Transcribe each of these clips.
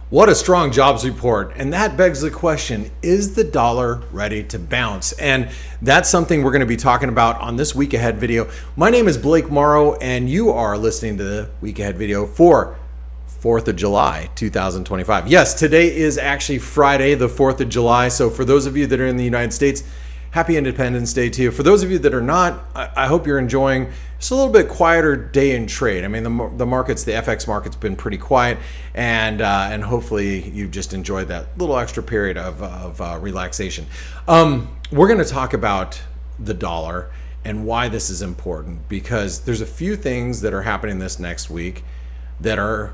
What a strong jobs report. And that begs the question, is the dollar ready to bounce? And that's something we're going to be talking about on this week ahead video. My name is Blake Morrow, and you are listening to the week ahead video for 4th of July, 2025. Yes, today is actually Friday, the 4th of July. So for those of you that are in the United States, happy Independence Day to you. For those of you that are not, I hope you're enjoying just a little bit quieter day in trade. I mean, the markets, the FX market's been pretty quiet, and hopefully you've just enjoyed that little extra period of relaxation. We're going to talk about the dollar and why this is important, because there's a few things that are happening this next week that are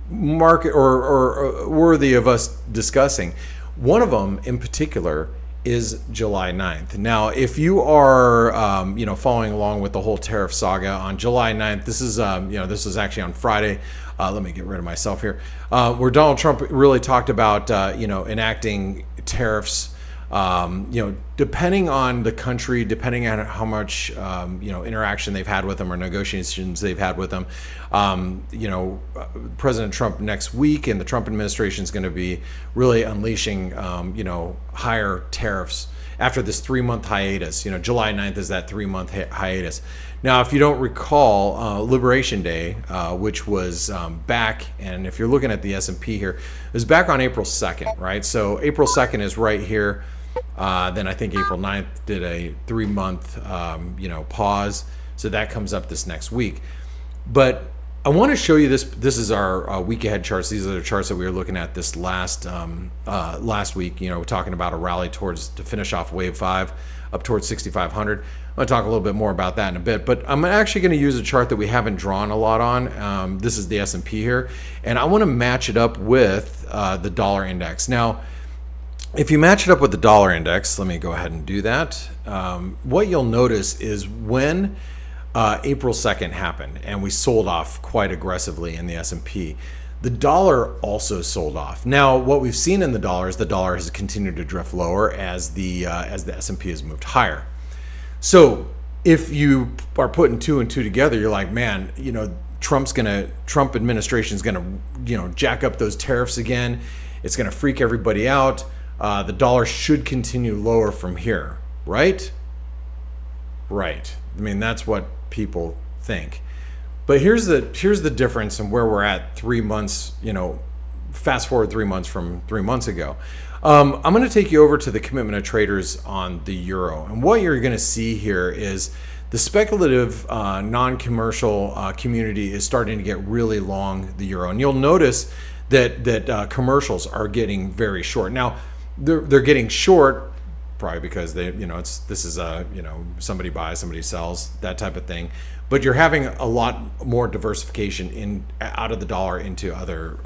market or worthy of us discussing. One of them in particular is July 9th. Now, if you are, following along with the whole tariff saga on July 9th, this is, this is actually on Friday. Let me get rid of myself here, where Donald Trump really talked about, enacting tariffs, depending on the country, depending on how much, interaction they've had with them or negotiations they've had with them. President Trump next week and the Trump administration is going to be really unleashing, higher tariffs after this 3-month hiatus. July 9th is that 3-month hiatus. Now, if you don't recall, Liberation Day, which was back, and if you're looking at the S&P here, is back on April 2nd, right? So April 2nd is right here. Then I think April 9th did a 3-month, pause. So that comes up this next week. But I want to show you this. This is our week ahead charts. These are the charts that we were looking at this last week. We're talking about a rally to finish off wave 5 up towards 6,500. I'm going to talk a little bit more about that in a bit, but I'm actually going to use a chart that we haven't drawn a lot on. This is the S&P here, and I want to match it up with the dollar index. Now, if you match it up with the dollar index, let me go ahead and do that. What you'll notice is when April 2nd happened and we sold off quite aggressively in the S&P, the dollar also sold off. Now, what we've seen in the dollar is the dollar has continued to drift lower as the S&P has moved higher. So if you are putting 2 and 2 together, you're like, man, Trump administration is gonna, jack up those tariffs again. It's gonna freak everybody out. The dollar should continue lower from here, right? Right. I mean, that's what people think. But here's the difference in where we're at 3 months, fast forward 3 months from 3 months ago. I'm going to take you over to the commitment of traders on the euro. And what you're going to see here is the speculative non-commercial community is starting to get really long the euro. And you'll notice that commercials are getting very short. Now, they're getting short probably because this is somebody buys, somebody sells, that type of thing. But you're having a lot more diversification out of the dollar into other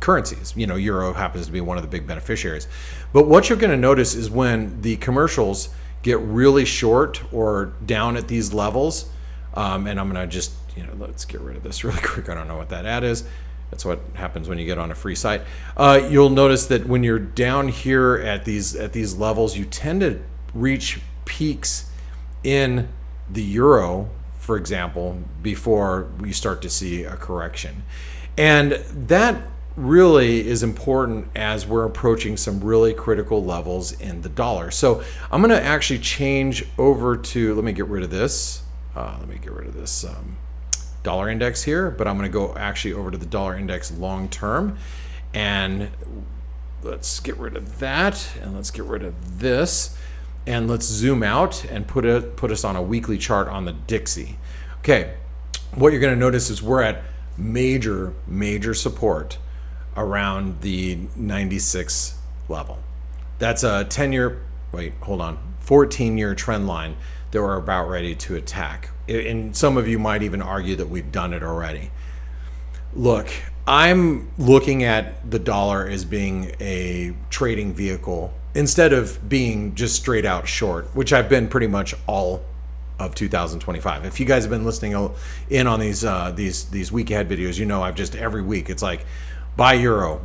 currencies. Euro happens to be one of the big beneficiaries. But what you're going to notice is when the commercials get really short or down at these levels, and I'm going to just let's get rid of this really quick. I don't know what that ad is. That's what happens when you get on a free site. You'll notice that when you're down here at these levels, you tend to reach peaks in the euro, for example, before we start to see a correction. And that really is important as we're approaching some really critical levels in the dollar. So I'm going to actually change over to, let me get rid of this. Dollar index here, but I'm going to go actually over to the dollar index long term, and let's get rid of that, and let's get rid of this, and let's zoom out and put us on a weekly chart on the Dixie. Okay, what you're going to notice is we're at major support around the 96 level. That's a 14-year trend line that we're about ready to attack. And some of you might even argue that we've done it already. Look, I'm looking at the dollar as being a trading vehicle instead of being just straight out short, which I've been pretty much all of 2025. If you guys have been listening in on these week ahead videos, I've just every week it's like buy euro,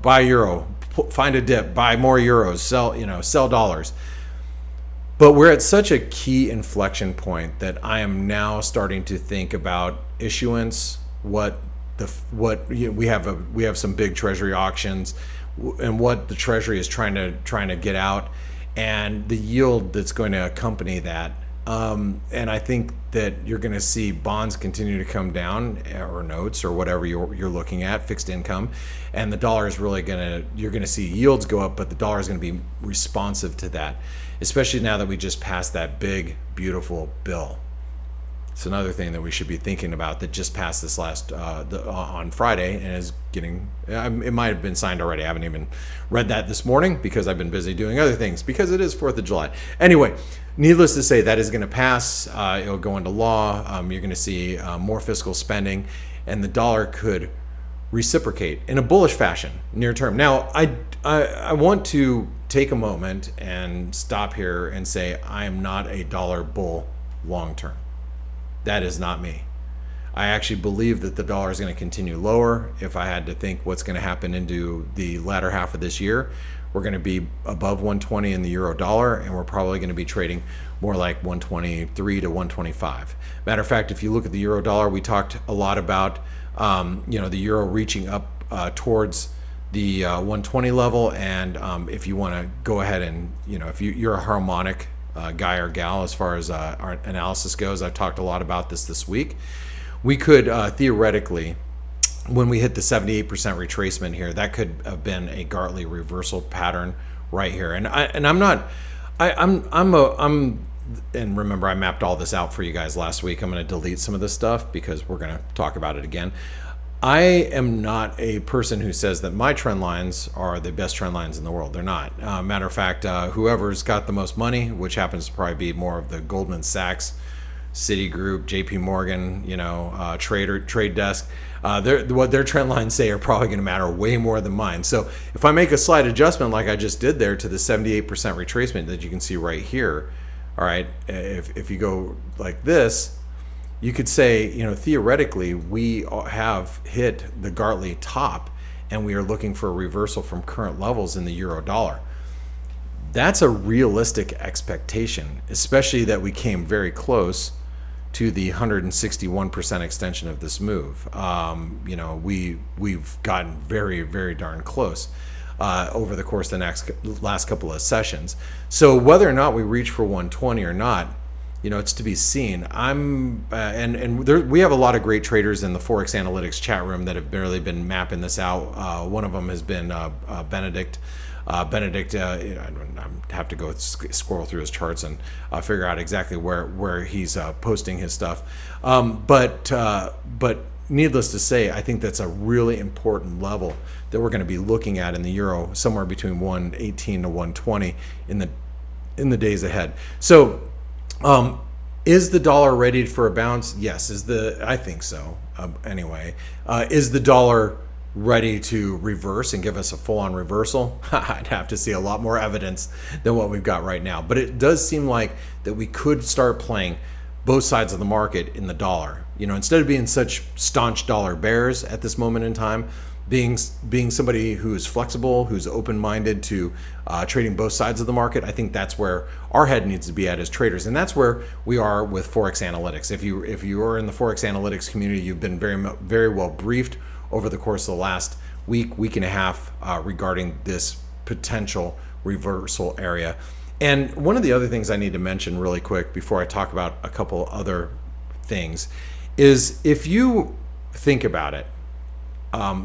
find a dip, buy more euros, sell dollars. But we're at such a key inflection point that I am now starting to think about issuance, what we have some big treasury auctions, and what the treasury is trying to get out, and the yield that's going to accompany that. And I think that you're going to see bonds continue to come down, or notes, or whatever you're looking at, fixed income, and the dollar is really you're going to see yields go up, but the dollar is going to be responsive to that, especially now that we just passed that big, beautiful bill. It's another thing that we should be thinking about that just passed this on Friday, and is getting, it might have been signed already. I haven't even read that this morning because I've been busy doing other things, because it is 4th of July. Anyway, needless to say, that is going to pass. It'll go into law. You're going to see more fiscal spending, and the dollar could reciprocate in a bullish fashion near term. Now, I want to take a moment and stop here and say I am not a dollar bull long term. That is not me. I actually believe that the dollar is going to continue lower. If I had to think what's going to happen into the latter half of this year, we're going to be above 120 in the euro dollar, and we're probably going to be trading more like 123 to 125. Matter of fact, if you look at the euro dollar, we talked a lot about the euro reaching up towards the 120 level, and if you want to go ahead and, if you're a harmonic guy or gal as far as our analysis goes, I've talked a lot about this week. We could theoretically, when we hit the 78% retracement here, that could have been a Gartley reversal pattern right here. And remember, I mapped all this out for you guys last week. I'm going to delete some of this stuff because we're going to talk about it again. I am not a person who says that my trend lines are the best trend lines in the world. They're not. Matter of fact, whoever's got the most money, which happens to probably be more of the Goldman Sachs, Citigroup, JP Morgan, Trade Desk, what their trend lines say are probably going to matter way more than mine. So if I make a slight adjustment like I just did there to the 78% retracement that you can see right here, all right, if you go like this, you could say, theoretically, we have hit the Gartley top, and we are looking for a reversal from current levels in the euro dollar. That's a realistic expectation, especially that we came very close to the 161% extension of this move. We've gotten very, very darn close over the course of the last couple of sessions. So whether or not we reach for 120 or not, it's to be seen. We have a lot of great traders in the ForexAnalytix chat room that have barely been mapping this out. One of them has been Benedict. Benedict, I have to go scroll through his charts and figure out exactly where he's posting his stuff. But needless to say, I think that's a really important level that we're going to be looking at in the euro, somewhere between 118 to 120 in the days ahead. So. Is the dollar ready for a bounce? Yes. I think so. Anyway, is the dollar ready to reverse and give us a full-on reversal? I'd have to see a lot more evidence than what we've got right now. But it does seem like that we could start playing both sides of the market in the dollar. Instead of being such staunch dollar bears at this moment in time, being somebody who is flexible, who's open-minded to trading both sides of the market, I think that's where our head needs to be at as traders, and that's where we are with ForexAnalytix. If you are in the ForexAnalytix community, you've been very well briefed over the course of the last week and a half regarding this potential reversal area. And one of the other things I need to mention really quick before I talk about a couple other things is, if you think about it,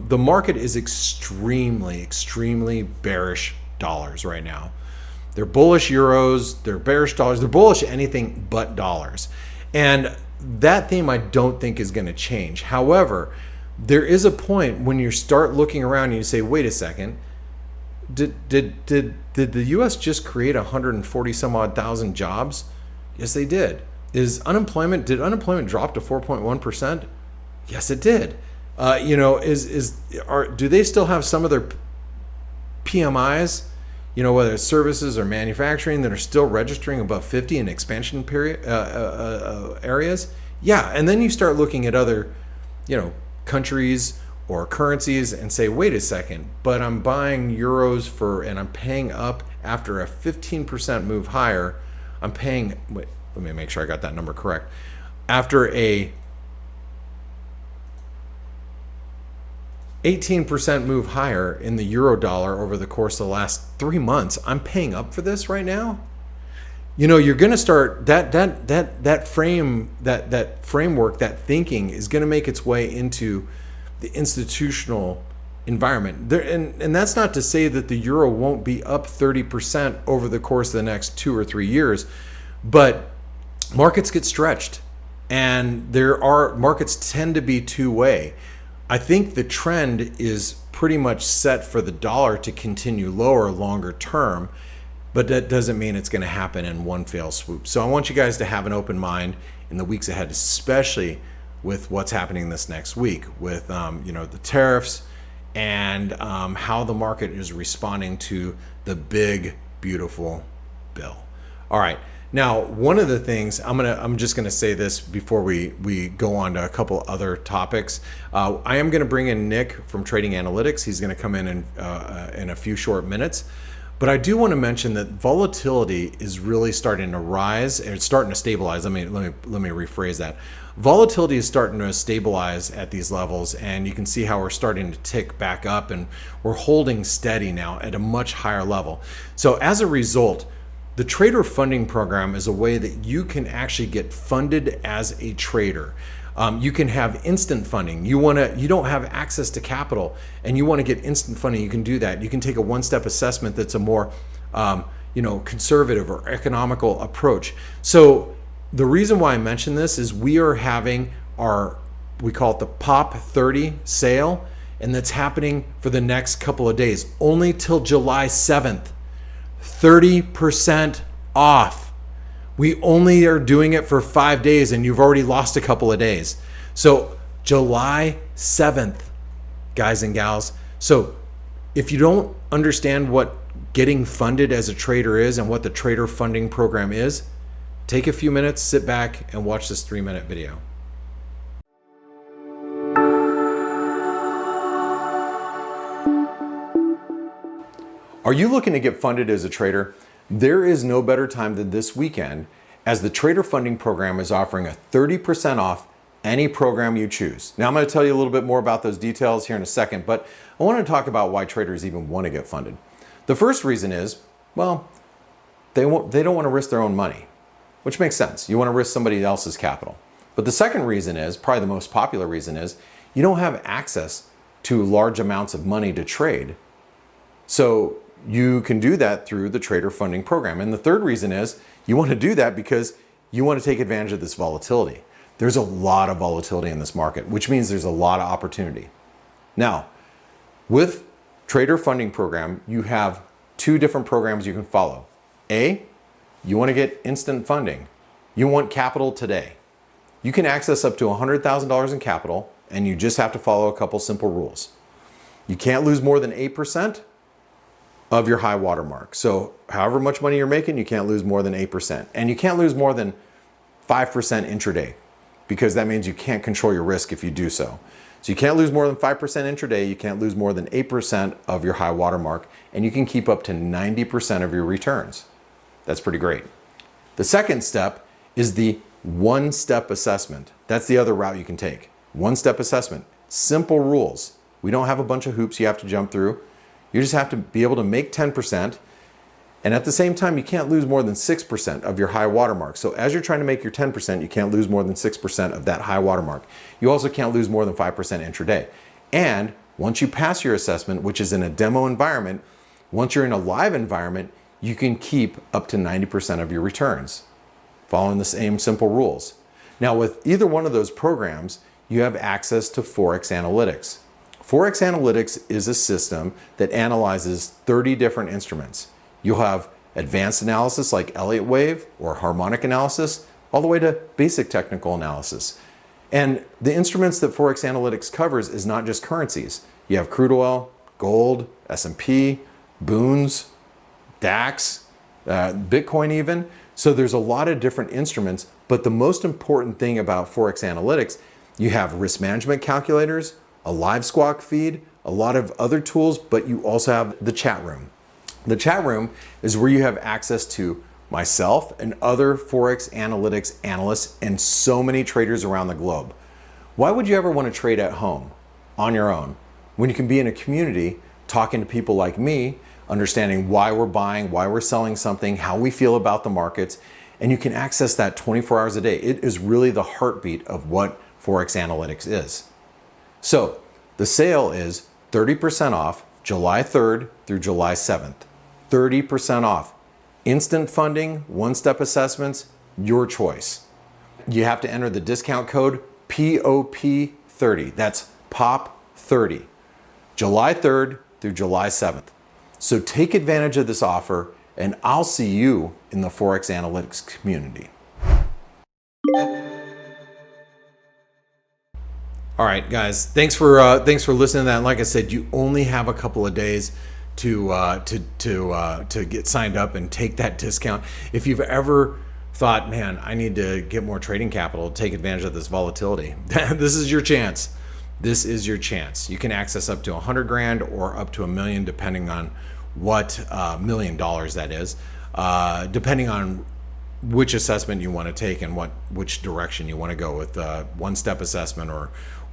the market is extremely, extremely bearish dollars right now. They're bullish euros, they're bearish dollars, they're bullish anything but dollars. And that theme I don't think is going to change. However, there is a point when you start looking around and you say, wait a second, did the US just create 140 some odd thousand jobs? Yes, they did. Did unemployment drop to 4.1%? Yes, it did. Do they still have some of their PMIs, whether it's services or manufacturing, that are still registering above 50 in expansion period areas? Yeah, and then you start looking at other, countries or currencies and say, wait a second, but I'm buying euros and I'm paying up after a 15% move higher. I'm paying, wait, let me make sure I got that number correct. After a 18% move higher in the euro dollar over the course of the last 3 months. I'm paying up for this right now. You know, you're going to start that framework, that thinking is going to make its way into the institutional environment there, and that's not to say that the euro won't be up 30% over the course of the next 2 or 3 years, but markets get stretched, and markets tend to be two-way. I think the trend is pretty much set for the dollar to continue lower longer term, but that doesn't mean it's going to happen in one fell swoop. So I want you guys to have an open mind in the weeks ahead, especially with what's happening this next week with the tariffs and how the market is responding to the big, beautiful bill. All right. Now, one of the things I'm just gonna say this before we go on to a couple other topics. I am gonna bring in Nick from Trading Analytix. He's gonna come in a few short minutes. But I do want to mention that volatility is really starting to rise, and it's starting to stabilize. Let me rephrase that. Volatility is starting to stabilize at these levels, and you can see how we're starting to tick back up, and we're holding steady now at a much higher level. So as a result, the trader funding program is a way that you can actually get funded as a trader. You can have instant funding. You don't have access to capital and you want to get instant funding. You can do that. You can take a one-step assessment that's a more conservative or economical approach. So the reason why I mention this is we are having we call it the Pop 30 sale, and that's happening for the next couple of days, only till July 7th. 30% off. We only are doing it for 5 days, and you've already lost a couple of days. So July 7th, guys and gals. So if you don't understand what getting funded as a trader is and what the trader funding program is, take a few minutes, sit back, and watch this 3-minute video. Are you looking to get funded as a trader? There is no better time than this weekend, as the Trader Funding Program is offering a 30% off any program you choose. Now I'm going to tell you a little bit more about those details here in a second, but I want to talk about why traders even want to get funded. The first reason is, well, they don't want to risk their own money, which makes sense. You want to risk somebody else's capital. But the second reason is, probably the most popular reason is, you don't have access to large amounts of money to trade. So you can do that through the Trader Funding Program. And the third reason is you want to do that because you want to take advantage of this volatility. There's a lot of volatility in this market, which means there's a lot of opportunity. Now, with Trader Funding Program, you have 2 different programs you can follow. A, you want to get instant funding. You want capital today. You can access up to $100,000 in capital, and you just have to follow a couple simple rules. You can't lose more than 8% of your high water mark. So however much money you're making, you can't lose more than 8%. And you can't lose more than 5% intraday, because that means you can't control your risk if you do so. So you can't lose more than 5% intraday, you can't lose more than 8% of your high water mark, and you can keep up to 90% of your returns. That's pretty great. The second step is the one-step assessment. That's the other route you can take. One-step assessment, simple rules. We don't have a bunch of hoops you have to jump through. You just have to be able to make 10%, and at the same time, you can't lose more than 6% of your high water mark. So as you're trying to make your 10%, you can't lose more than 6% of that high water mark. You also can't lose more than 5% intraday. And once you pass your assessment, which is in a demo environment, once you're in a live environment, you can keep up to 90% of your returns, following the same simple rules. Now, with either one of those programs, you have access to ForexAnalytix. ForexAnalytix is a system that analyzes 30 different instruments. You'll have advanced analysis like Elliott wave or harmonic analysis, all the way to basic technical analysis. And the instruments that ForexAnalytix covers is not just currencies. You have crude oil, gold, S&P, boons, DAX, Bitcoin even. So there's a lot of different instruments, but the most important thing about ForexAnalytix, you have risk management calculators, a live squawk feed, a lot of other tools, but you also have the chat room. The chat room is where you have access to myself and other ForexAnalytix analysts and so many traders around the globe. Why would you ever want to trade at home on your own when you can be in a community talking to people like me, understanding why we're buying, why we're selling something, how we feel about the markets, and you can access that 24 hours a day. It is really the heartbeat of what ForexAnalytix is. So the sale is 30% off July 3rd through July 7th. 30% off. Instant funding, one-step assessments, your choice. You have to enter the discount code POP30. That's POP30. July 3rd through July 7th. So take advantage of this offer, and I'll see you in the ForexAnalytix community. All right, guys, thanks for listening to that. And like I said, you only have a couple of days to get signed up and take that discount. If you've ever thought, man, I need to get more trading capital to take advantage of this volatility, this is your chance. This is your chance. You can access up to 100 grand or up to $1 million, depending on what $1 million that is, depending on which assessment you want to take and which direction you want to go with, one-step assessment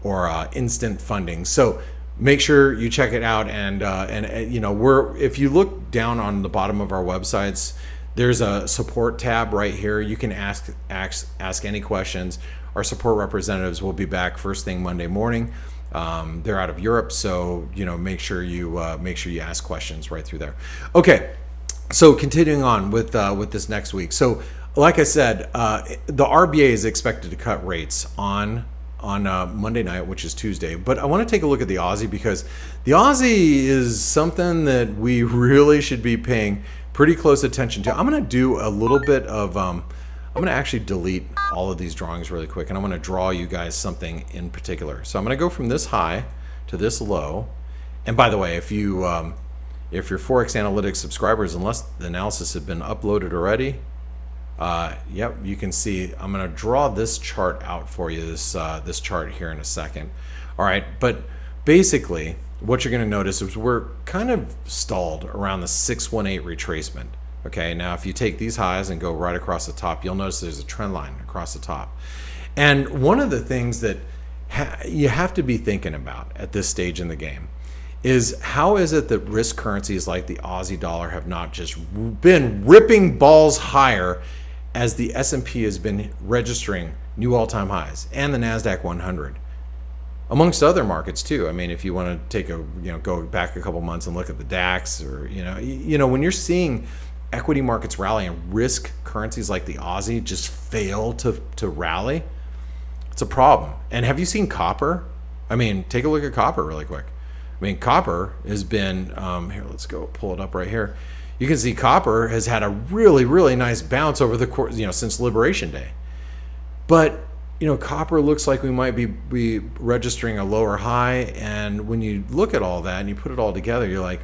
or instant funding. So make sure you check it out. And you know, if you look down on the bottom of our websites, there's a support tab right here. You can ask any questions. Our support representatives will be back first thing Monday morning. They're out of Europe, so you know, make sure you ask questions right through there. Okay, so continuing on with this next week. So like I said, the RBA is expected to cut rates on Monday night, which is Tuesday. But I want to take a look at the Aussie, because the Aussie is something that we really should be paying pretty close attention to. I'm going to do a little bit of I'm going to actually delete all of these drawings really quick, and I'm going to draw you guys something in particular. So I'm going to go from this high to this low. And by the way, if you're ForexAnalytix subscribers, unless the analysis has been uploaded already, yep, you can see I'm going to draw this chart out for you, this chart here in a second. All right, but basically what you're going to notice is we're kind of stalled around the 618 retracement. Okay, now if you take these highs and go right across the top, you'll notice there's a trend line across the top. And one of the things that you have to be thinking about at this stage in the game is, how is it that risk currencies like the Aussie dollar have not just been ripping balls higher as the S&P has been registering new all-time highs, and the NASDAQ 100, amongst other markets too. I mean, if you want to take go back a couple months and look at the DAX, or when you're seeing equity markets rally and risk currencies like the Aussie just fail to rally, it's a problem. And have you seen copper? I mean, take a look at copper really quick. I mean, copper has been here. Let's go pull it up right here. You can see copper has had a really, really nice bounce over the course, since Liberation Day. But copper looks like we might be registering a lower high. And when you look at all that and you put it all together, you're like,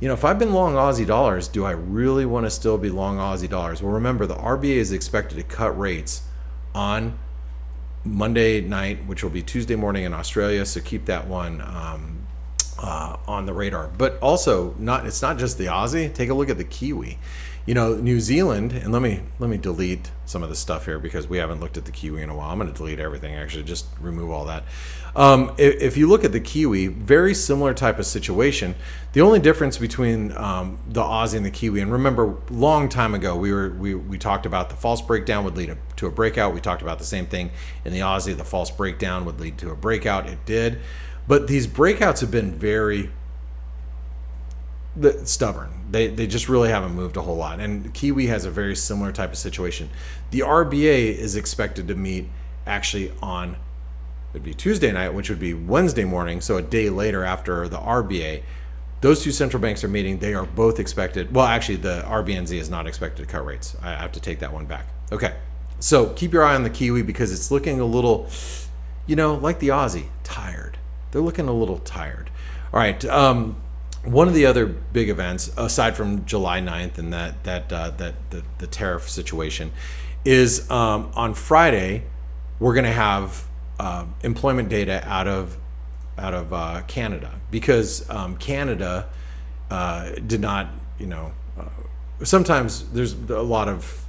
if I've been long Aussie dollars, do I really want to still be long Aussie dollars? Well, remember, the RBA is expected to cut rates on Monday night, which will be Tuesday morning in Australia. So keep that one on the radar. But also, it's not just the Aussie. Take a look at the Kiwi. New Zealand, and let me delete some of the stuff here because we haven't looked at the Kiwi in a while. I'm going to delete everything, actually, just remove all that. If you look at the Kiwi, very similar type of situation. The only difference between the Aussie and the Kiwi, and remember, long time ago, we talked about the false breakdown would lead to a breakout. We talked about the same thing in the Aussie. The false breakdown would lead to a breakout. It did. But these breakouts have been very stubborn. They just really haven't moved a whole lot. And Kiwi has a very similar type of situation. The RBA is expected to meet actually on, it'd be Tuesday night, which would be Wednesday morning, so a day later after the RBA. Those two central banks are meeting. They are both expected. Well, actually, the RBNZ is not expected to cut rates. I have to take that one back. Okay, so keep your eye on the Kiwi because it's looking a little, like the Aussie, tired. They're looking a little tired. All right. One of the other big events, aside from July 9th and the tariff situation, is on Friday we're going to have employment data out of Canada, because Canada did not, sometimes there's a lot of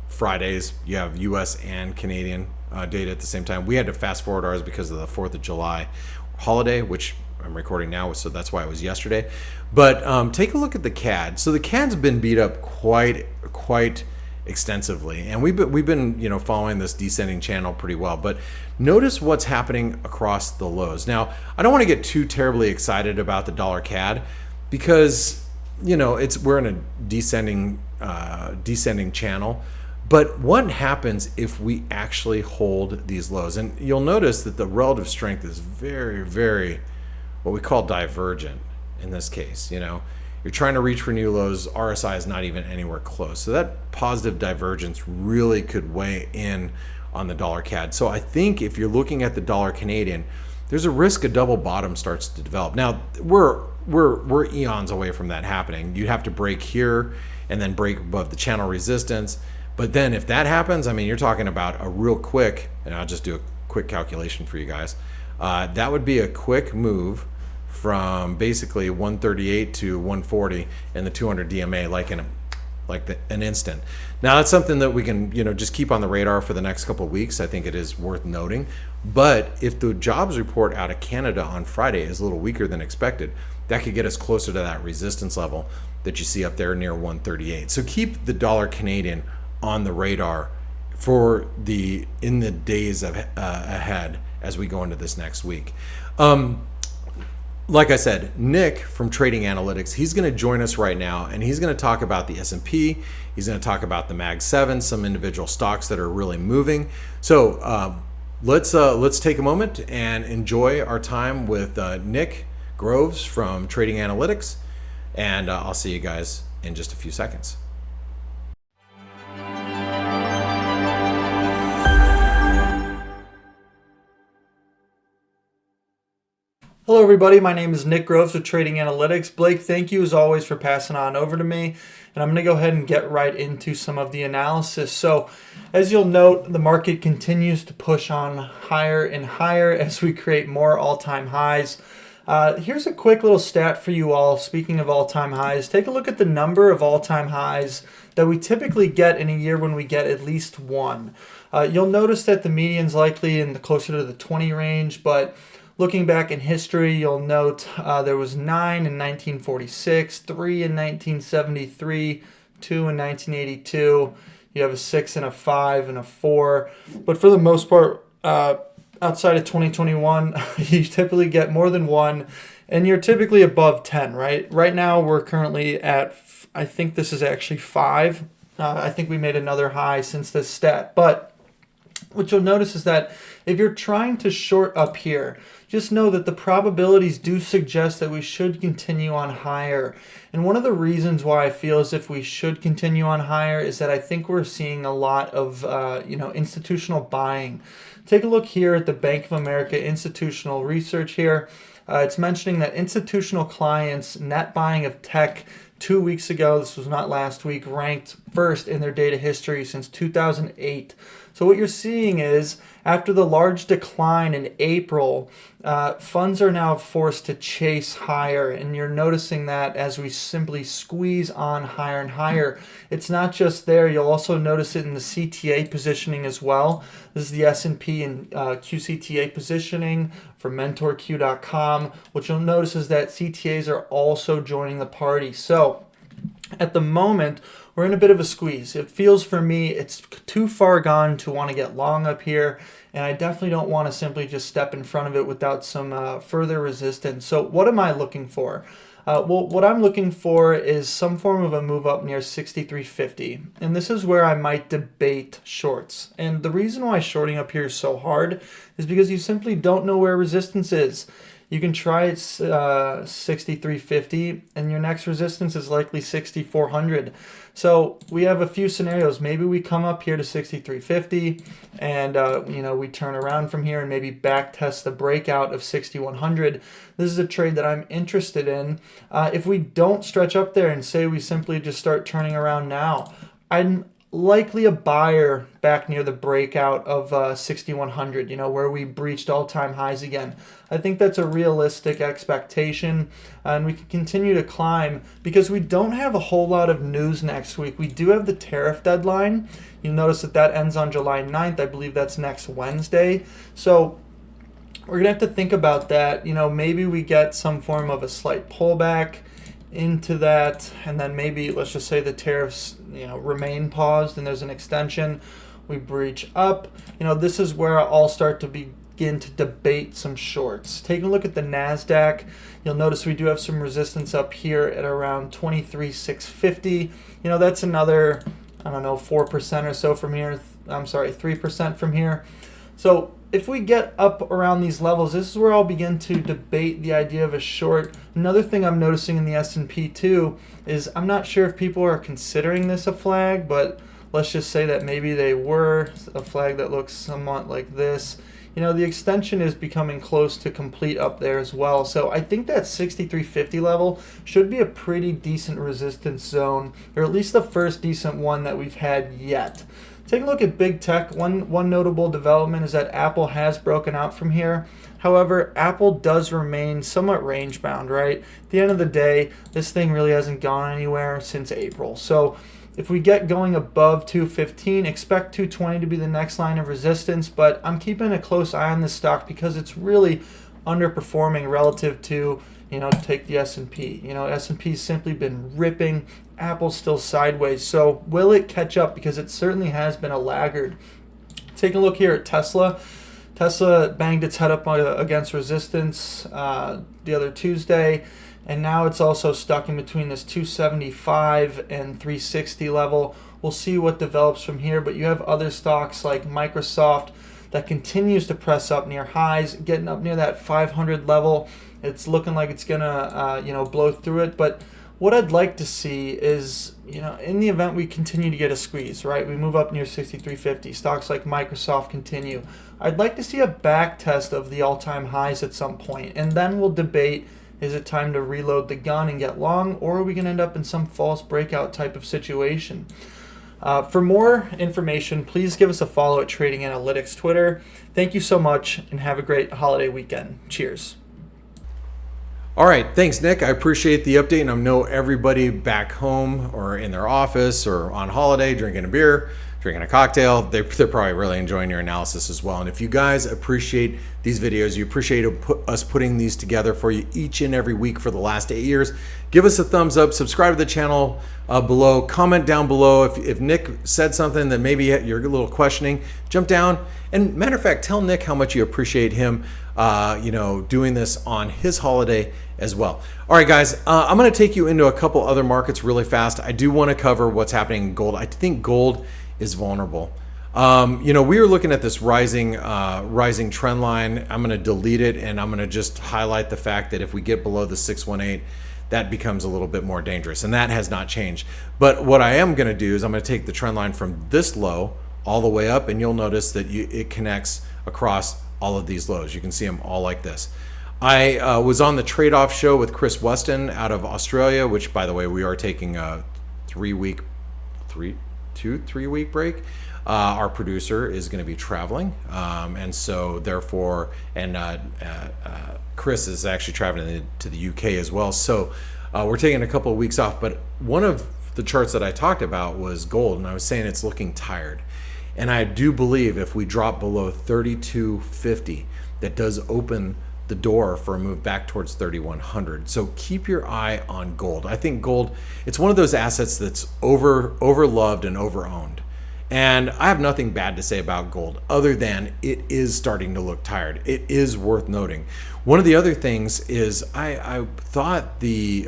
Fridays you have U.S. and Canadian data at the same time. We had to fast forward ours because of the 4th of July holiday, which I'm recording now, so that's why it was yesterday. But take a look at the CAD. So the CAD's been beat up quite extensively, and we've been following this descending channel pretty well. But notice what's happening across the lows. Now, I don't want to get too terribly excited about the dollar CAD because we're in a descending channel. But what happens if we actually hold these lows? And you'll notice that the relative strength is very, very what we call divergent in this case. You're trying to reach for new lows. RSI is not even anywhere close. So that positive divergence really could weigh in on the dollar CAD. So I think if you're looking at the dollar Canadian, there's a risk a double bottom starts to develop. Now, we're eons away from that happening. You'd have to break here and then break above the channel resistance. But then if that happens, I mean, you're talking about a real quick, and I'll just do a quick calculation for you guys. That would be a quick move from basically 138 to 140 in the 200 DMA, an instant. Now that's something that we can just keep on the radar for the next couple of weeks. I think it is worth noting. But if the jobs report out of Canada on Friday is a little weaker than expected, that could get us closer to that resistance level that you see up there near 138. So keep the dollar Canadian on the radar in the days ahead as we go into this next week. Like I said, Nick from Trading Analytix, he's going to join us right now, and he's going to talk about the S&P. He's going to talk about the Mag 7, some individual stocks that are really moving. So let's take a moment and enjoy our time with Nick Groves from Trading Analytix, and I'll see you guys in just a few seconds. Hello everybody, my name is Nick Groves with Trading Analytix. Blake, thank you as always for passing on over to me, and I'm going to go ahead and get right into some of the analysis. So as you'll note, the market continues to push on higher and higher as we create more all-time highs. Here's a quick little stat for you all. Speaking of all-time highs, take a look at the number of all-time highs that we typically get in a year when we get at least one. You'll notice that the median's likely in the closer to the 20 range, but looking back in history, you'll note there was 9 in 1946, 3 in 1973, 2 in 1982. You have a 6 and a 5 and a 4. But for the most part, outside of 2021, you typically get more than one, and you're typically above 10, right? Right now, we're currently at, I think this is actually 5. I think we made another high since this stat. But what you'll notice is that if you're trying to short up here, just know that the probabilities do suggest that we should continue on higher. And one of the reasons why I feel as if we should continue on higher is that I think we're seeing a lot of institutional buying. Take a look here at the Bank of America institutional research here. It's mentioning that institutional clients' net buying of tech 2 weeks ago, this was not last week, ranked first in their data history since 2008. So what you're seeing is after the large decline in April, funds are now forced to chase higher, and you're noticing that as we simply squeeze on higher and higher. It's not just there, you'll also notice it in the CTA positioning as well. This is the S&P and QCTA positioning from MentorQ.com. What you'll notice is that CTAs are also joining the party. So at the moment, we're in a bit of a squeeze. It feels for me it's too far gone to want to get long up here, and I definitely don't want to simply just step in front of it without some further resistance. So what am I looking for? Well, what I'm looking for is some form of a move up near 63.50, and this is where I might debate shorts. And the reason why shorting up here is so hard is because you simply don't know where resistance is. You can try at 63.50, and your next resistance is likely 6,400. So we have a few scenarios. Maybe we come up here to 63.50, and we turn around from here and maybe back test the breakout of 6,100. This is a trade that I'm interested in. If we don't stretch up there and say we simply just start turning around now, I'm likely a buyer back near the breakout of 6,100, where we breached all-time highs again. I think that's a realistic expectation, and we can continue to climb because we don't have a whole lot of news next week. We do have the tariff deadline. You'll notice that ends on July 9th. I believe that's next Wednesday. So we're gonna have to think about that. You know, maybe we get some form of a slight pullback into that, and then maybe let's just say the tariffs, you know, remain paused and there's an extension. We breach up. You know, this is where I'll start to begin to debate some shorts. Taking a look at the NASDAQ, you'll notice we do have some resistance up here at around 23,650. You know, that's another, I don't know, 4% or so from here. I'm sorry, 3% from here. So if we get up around these levels, this is where I'll begin to debate the idea of a short. Another thing I'm noticing in the S&P too is I'm not sure if people are considering this a flag, but let's just say that maybe they were a flag that looks somewhat like this. You know, the extension is becoming close to complete up there as well. So I think that 6350 level should be a pretty decent resistance zone, or at least the first decent one that we've had yet. Take a look at big tech. One notable development is that Apple has broken out from here. However, Apple does remain somewhat range bound, right? At the end of the day, this thing really hasn't gone anywhere since April. So if we get going above 215, expect 220 to be the next line of resistance, but I'm keeping a close eye on this stock because it's really underperforming relative to, you know, take the S&P. You know, S&P's simply been ripping. Apple's still sideways. So will it catch up? Because it certainly has been a laggard. Take a look here at Tesla. Tesla banged its head up against resistance the other Tuesday, and now it's also stuck in between this 275 and 360 level. We'll see what develops from here, but you have other stocks like Microsoft that continues to press up near highs, getting up near that 500 level. It's looking like it's gonna blow through it, but what I'd like to see is, you know, in the event we continue to get a squeeze, right? We move up near 6350. Stocks like Microsoft continue. I'd like to see a back test of the all-time highs at some point, and then we'll debate, is it time to reload the gun and get long, or are we going to end up in some false breakout type of situation? For more information, please give us a follow at Trading Analytix Twitter. Thank you so much, and have a great holiday weekend. Cheers. All right, thanks, Nick. I appreciate the update, and I know everybody back home or in their office or on holiday drinking a beer, drinking a cocktail, they're probably really enjoying your analysis as well. And if you guys appreciate these videos, you appreciate us putting these together for you each and every week for the last 8 years, give us a thumbs up, subscribe to the channel below, comment down below. If Nick said something that maybe you're a little questioning, jump down. And matter of fact, tell Nick how much you appreciate him doing this on his holiday as well. All right, guys, I'm going to take you into a couple other markets really fast. I do want to cover what's happening in gold. I think gold is vulnerable. We were looking at this rising trend line. I'm going to delete it, and I'm going to just highlight the fact that if we get below the 618, that becomes a little bit more dangerous, and that has not changed. But what I am going to do is I'm going to take the trend line from this low all the way up, and you'll notice that it connects across all of these lows. You can see them all like this. I was on the trade-off show with Chris Weston out of Australia, which, by the way, we are taking a 3 week break. Our producer is going to be traveling, and so therefore, Chris is actually traveling to the UK as well. So we're taking a couple of weeks off. But one of the charts that I talked about was gold, and I was saying it's looking tired. And I do believe if we drop below 3250, that does open the door for a move back towards 3100. So keep your eye on gold. I think gold, it's one of those assets that's overloved and overowned. And I have nothing bad to say about gold other than it is starting to look tired. It is worth noting. One of the other things is I thought the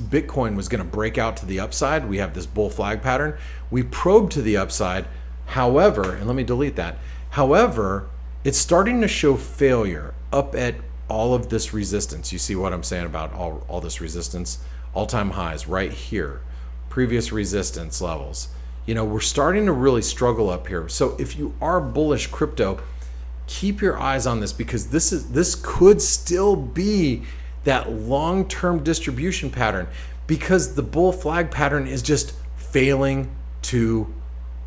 Bitcoin was going to break out to the upside. We have this bull flag pattern. We probed to the upside. However, and let me delete that. However, it's starting to show failure up at all of this resistance. You see what I'm saying about all this resistance? All-time highs right here, previous resistance levels. We're starting to really struggle up here. So if you are bullish crypto, keep your eyes on this, because this could still be that long-term distribution pattern, because the bull flag pattern is just failing to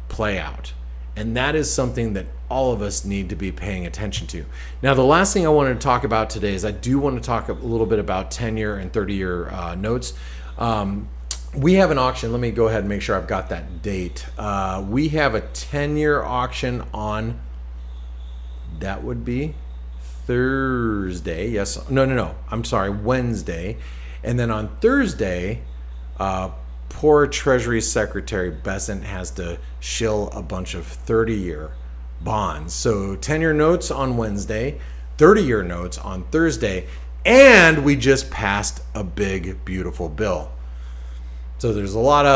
play out. And that is something that all of us need to be paying attention to. Now, the last thing I wanted to talk about today is I do want to talk a little bit about 10-year and 30-year notes. We have an auction. Let me go ahead and make sure I've got that date. We have a 10-year auction on, that would be Thursday. Yes, no. I'm sorry, Wednesday. And then on Thursday, poor Treasury Secretary Bessent has to shill a bunch of 30-year bonds. So 10-year notes on Wednesday, 30-year notes on Thursday, and we just passed a big, beautiful bill. So there's a lot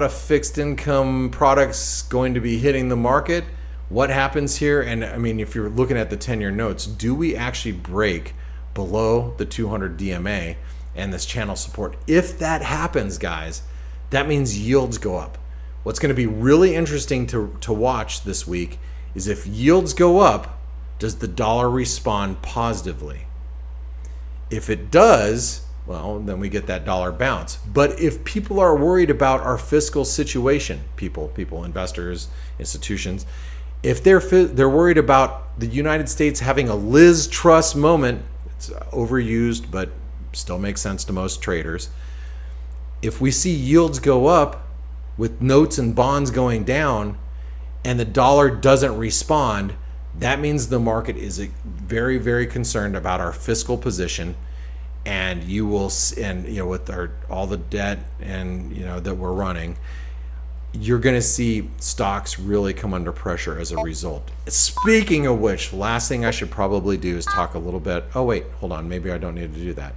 of fixed income products going to be hitting the market. What happens here? And I mean, if you're looking at the 10-year notes, do we actually break below the 200 DMA and this channel support? If that happens, guys, that means yields go up. What's going to be really interesting to watch this week is if yields go up, does the dollar respond positively? If it does, well, then we get that dollar bounce. But if people are worried about our fiscal situation, people, investors, institutions, if they're worried about the United States having a Liz Truss moment, it's overused, but still makes sense to most traders. If we see yields go up with notes and bonds going down and the dollar doesn't respond, that means the market is very, very concerned about our fiscal position. And you will, and with all the debt and that we're running, you're going to see stocks really come under pressure as a result. Speaking of which, last thing I should probably do is talk a little bit. Oh wait, hold on. Maybe I don't need to do that.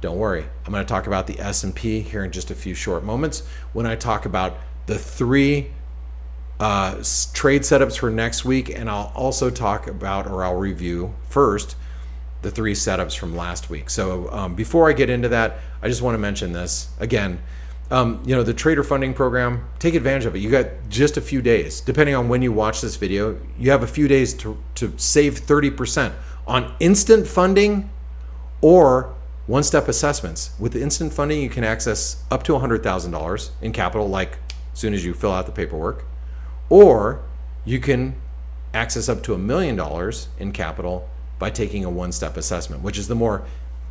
Don't worry. I'm going to talk about the S&P here in just a few short moments when I talk about the 3 trade setups for next week, and I'll also talk about, or I'll review first, the 3 setups from last week. So before I get into that, I just want to mention this again. The trader funding program, take advantage of it. You got just a few days, depending on when you watch this video. You have a few days to save 30% on instant funding or one-step assessments. With the instant funding, you can access up to $100,000 in capital, like as soon as you fill out the paperwork, or you can access up to $1 million in capital by taking a one-step assessment, which is the more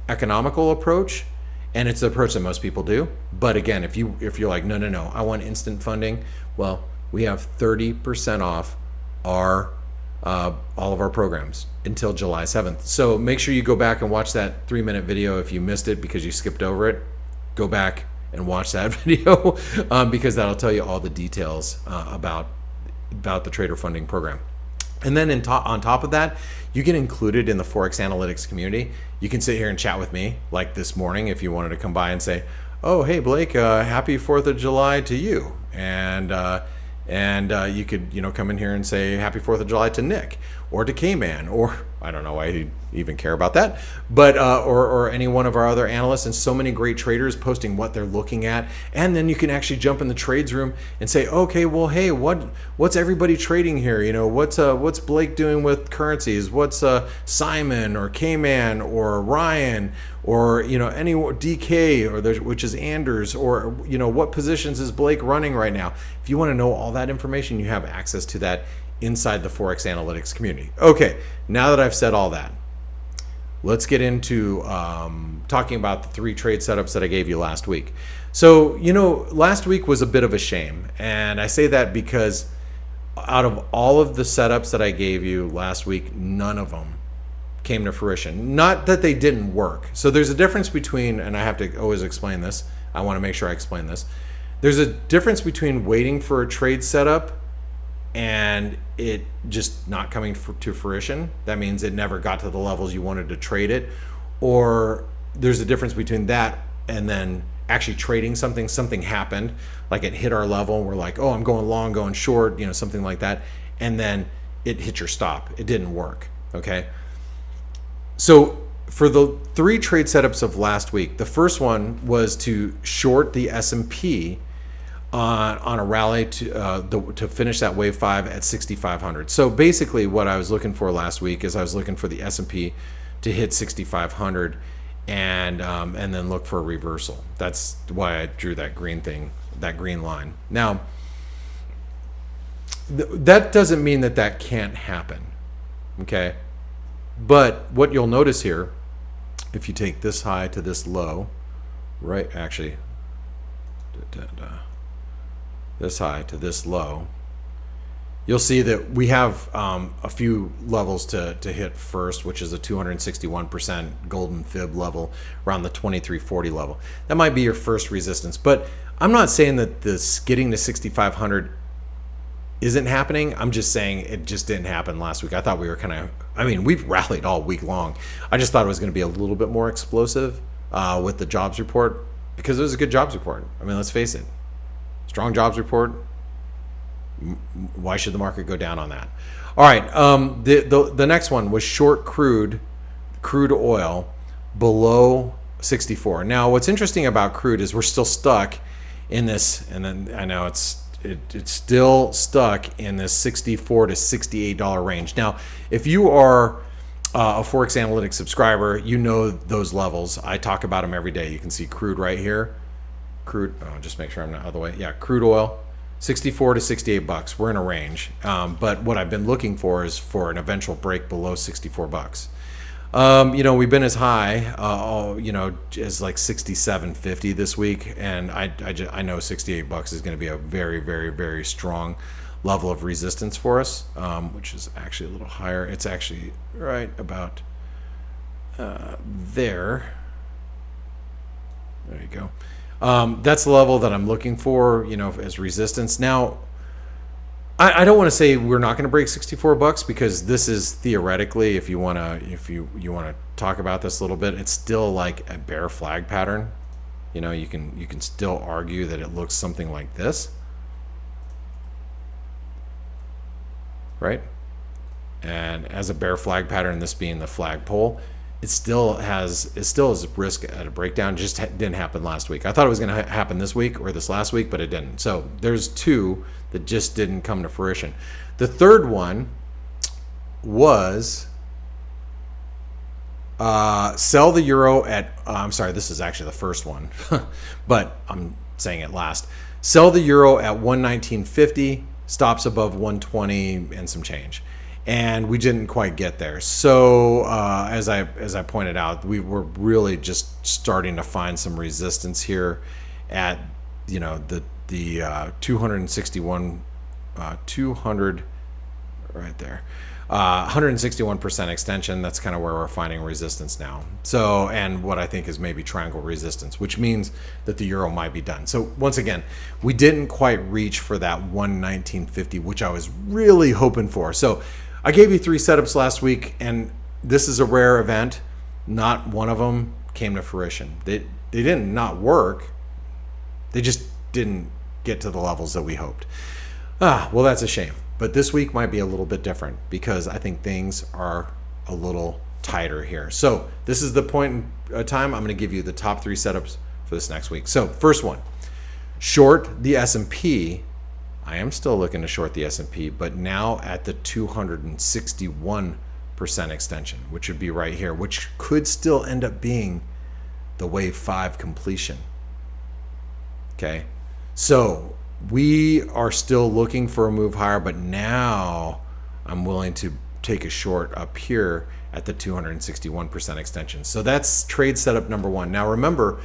economical approach, and it's the approach that most people do. But again, if you're like, no, I want instant funding, well, we have 30% off our all of our programs until July 7th. So make sure you go back and watch that 3-minute video if you missed it because you skipped over it. Go back and watch that video because that'll tell you all the details about the trader funding program. And then on top of that, you get included in the ForexAnalytix community. You can sit here and chat with me, like this morning, if you wanted to come by and say, "Oh, hey Blake, happy 4th of July to you," and you could come in here and say happy 4th of July to Nick or to K-Man, or I don't know why he'd even care about that, but or any one of our other analysts, and so many great traders posting what they're looking at. And then you can actually jump in the trades room and say, okay, well, hey, what's everybody trading here? What's Blake doing with currencies? What's Simon or K-Man or Ryan or any DK or which is Anders, or what positions is Blake running right now? If you want to know all that information, you have access to that inside the ForexAnalytix community. Okay, now that I've said all that, let's get into talking about the 3 trade setups that I gave you last week. So, last week was a bit of a shame. And I say that because out of all of the setups that I gave you last week, none of them came to fruition. Not that they didn't work. So there's a difference between, and I have to always explain this. I want to make sure I explain this. There's a difference between waiting for a trade setup and it just not coming to fruition. That means it never got to the levels you wanted to trade it. Or there's a difference between that and then actually trading something happened, like it hit our level and we're like, oh, I'm going long, going short, something like that, and then it hit your stop. It didn't work. Okay, so for the 3 trade setups of last week, the first one was to short the S&P on a rally to finish that wave 5 at 6,500. So basically what I was looking for last week is I was looking for the S&P to hit 6,500 and then look for a reversal. That's why I drew that green line. Now, that doesn't mean that can't happen, okay? But what you'll notice here, if you take this high to this low, right, actually, this high to this low, you'll see that we have a few levels to hit first, which is a 261% golden fib level around the 2340 level. That might be your first resistance, but I'm not saying that this getting to 6,500 isn't happening. I'm just saying it just didn't happen last week. I thought we were we've rallied all week long. I just thought it was going to be a little bit more explosive with the jobs report, because it was a good jobs report. I mean, let's face it, strong jobs report. Why should the market go down on that? All right, the next one was short crude oil below 64. Now, what's interesting about crude is we're still stuck in this, and then I know it's still stuck in this $64 to $68 range. Now, if you are a ForexAnalytix subscriber, you know those levels. I talk about them every day. You can see crude right here. Crude, just make sure I'm not out of the way. Yeah, crude oil. 64 to 68 bucks. We're in a range, but what I've been looking for is for an eventual break below 64 bucks. We've been as high, as like 67.50 this week, and I know 68 bucks is going to be a very, very, very strong level of resistance for us, which is actually a little higher. It's actually right about there. There you go. That's the level that I'm looking for, as resistance. Now, I don't want to say we're not going to break 64 bucks, because this is theoretically, if you want to talk about this a little bit, it's still like a bear flag pattern. You can still argue that it looks something like this, right? And as a bear flag pattern, this being the flagpole, it still is a risk at a breakdown. Just didn't happen last week. I thought it was going to happen this week or this last week, but it didn't. So there's two that just didn't come to fruition. The third one was sell the euro at, I'm sorry, this is actually the first one, but I'm saying it last. Sell the euro at 119.50, stops above 120 and some change. And we didn't quite get there. So as I pointed out, we were really just starting to find some resistance here at the 261 200 right there, 161% extension. That's kind of where we're finding resistance now. So, and what I think is maybe triangle resistance, which means that the euro might be done. So once again, we didn't quite reach for that 119.50, which I was really hoping for. So I gave you 3 setups last week, and this is a rare event. Not one of them came to fruition. They didn't not work. They just didn't get to the levels that we hoped. Well, that's a shame. But this week might be a little bit different, because I think things are a little tighter here. So this is the point in time. I'm going to give you the top 3 setups for this next week. So first one, short the S&P. I am still looking to short the S&P, but now at the 261% extension, which would be right here, which could still end up being the wave 5 completion. Okay, so we are still looking for a move higher, but now I'm willing to take a short up here at the 261% extension. So that's trade setup number 1. Now remember,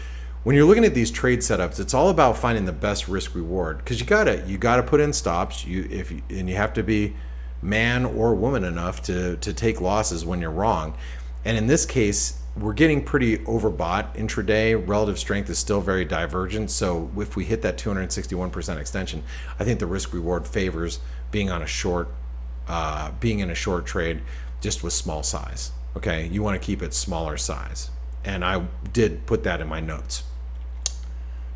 when you're looking at these trade setups, it's all about finding the best risk reward, because you gotta put in stops. And you have to be man or woman enough to take losses when you're wrong. And in this case, we're getting pretty overbought intraday. Relative strength is still very divergent. So if we hit that 261% extension, I think the risk reward favors being on a short, being in a short trade just with small size. Okay, you want to keep it smaller size, and I did put that in my notes.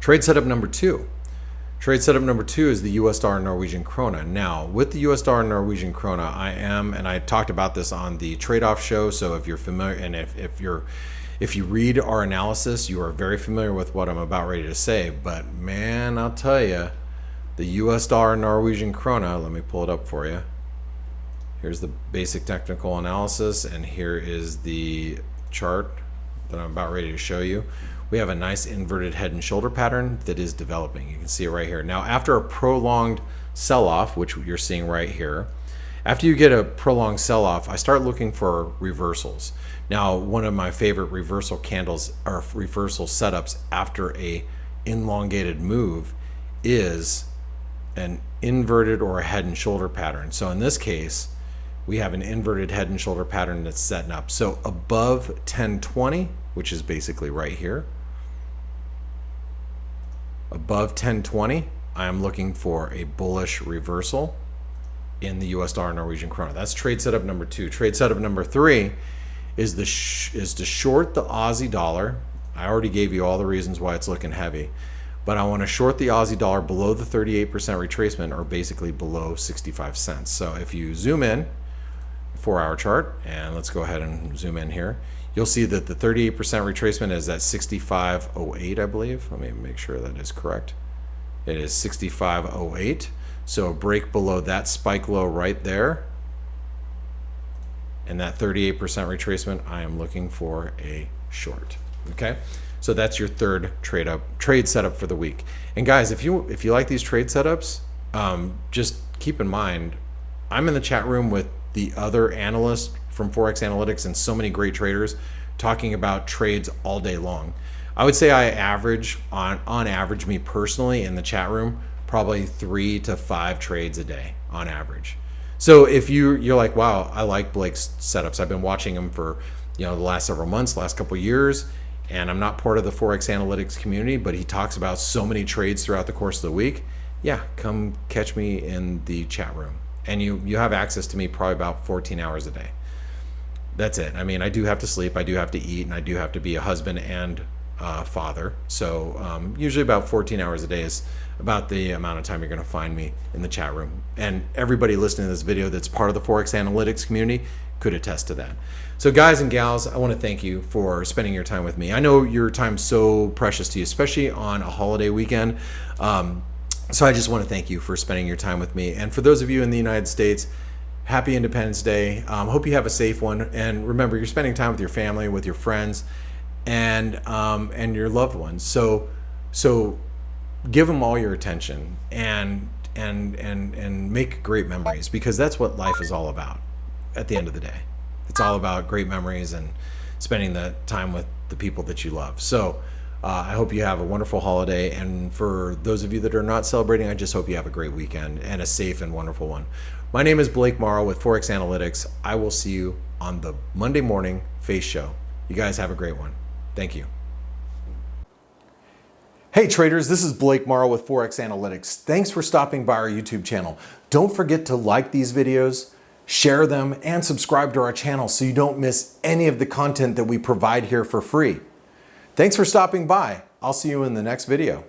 Trade setup number 2. Trade setup number 2 is the US dollar Norwegian krona. Now, with the US dollar Norwegian krona, and I talked about this on the trade-off show. So if you're familiar, and if you read our analysis, you are very familiar with what I'm about ready to say. But man, I'll tell you, the US dollar Norwegian krona. Let me pull it up for you. Here's the basic technical analysis, and here is the chart that I'm about ready to show you. We have a nice inverted head and shoulder pattern that is developing. You can see it right here. Now, after a prolonged sell-off, which you're seeing right here, after you get a prolonged sell-off, I start looking for reversals. Now, one of my favorite reversal candles or reversal setups after a elongated move is an inverted or a head and shoulder pattern. So in this case, we have an inverted head and shoulder pattern that's setting up. So above 1020, which is basically right here, above 1020, I am looking for a bullish reversal in the US dollar Norwegian krone. That's trade setup number 2. Trade setup number 3 is to short the Aussie dollar. I already gave you all the reasons why it's looking heavy, but I want to short the Aussie dollar below the 38% retracement, or basically below 65 cents. So if you zoom in, 4-hour chart, and let's go ahead and zoom in here, you'll see that the 38% retracement is at 65.08, I believe. Let me make sure that is correct. It is 65.08. So a break below that spike low right there, and that 38% retracement, I am looking for a short. Okay, so that's your third trade setup for the week. And guys, if you like these trade setups, just keep in mind, I'm in the chat room with the other analysts from ForexAnalytix and so many great traders talking about trades all day long. I would say I average, on average, me personally in the chat room, probably 3 to 5 trades a day on average. So if you're like, wow, I like Blake's setups. I've been watching him for the last several months, last couple of years, and I'm not part of the ForexAnalytix community, but he talks about so many trades throughout the course of the week. Yeah, come catch me in the chat room. And you have access to me probably about 14 hours a day. That's it. I mean, I do have to sleep, I do have to eat, and I do have to be a husband and father. So usually about 14 hours a day is about the amount of time you're going to find me in the chat room. And everybody listening to this video that's part of the ForexAnalytix community could attest to that. So guys and gals, I want to thank you for spending your time with me. I know your time's so precious to you, especially on a holiday weekend. So I just want to thank you for spending your time with me. And for those of you in the United States, happy Independence Day. Hope you have a safe one. And remember, you're spending time with your family, with your friends, and your loved ones. So give them all your attention and make great memories, because that's what life is all about at the end of the day. It's all about great memories and spending the time with the people that you love. So I hope you have a wonderful holiday. And for those of you that are not celebrating, I just hope you have a great weekend and a safe and wonderful one. My name is Blake Morrow with ForexAnalytix. I will see you on the Monday morning Face Show. You guys have a great one. Thank you. Hey traders, this is Blake Morrow with ForexAnalytix. Thanks for stopping by our YouTube channel. Don't forget to like these videos, share them, and subscribe to our channel so you don't miss any of the content that we provide here for free. Thanks for stopping by. I'll see you in the next video.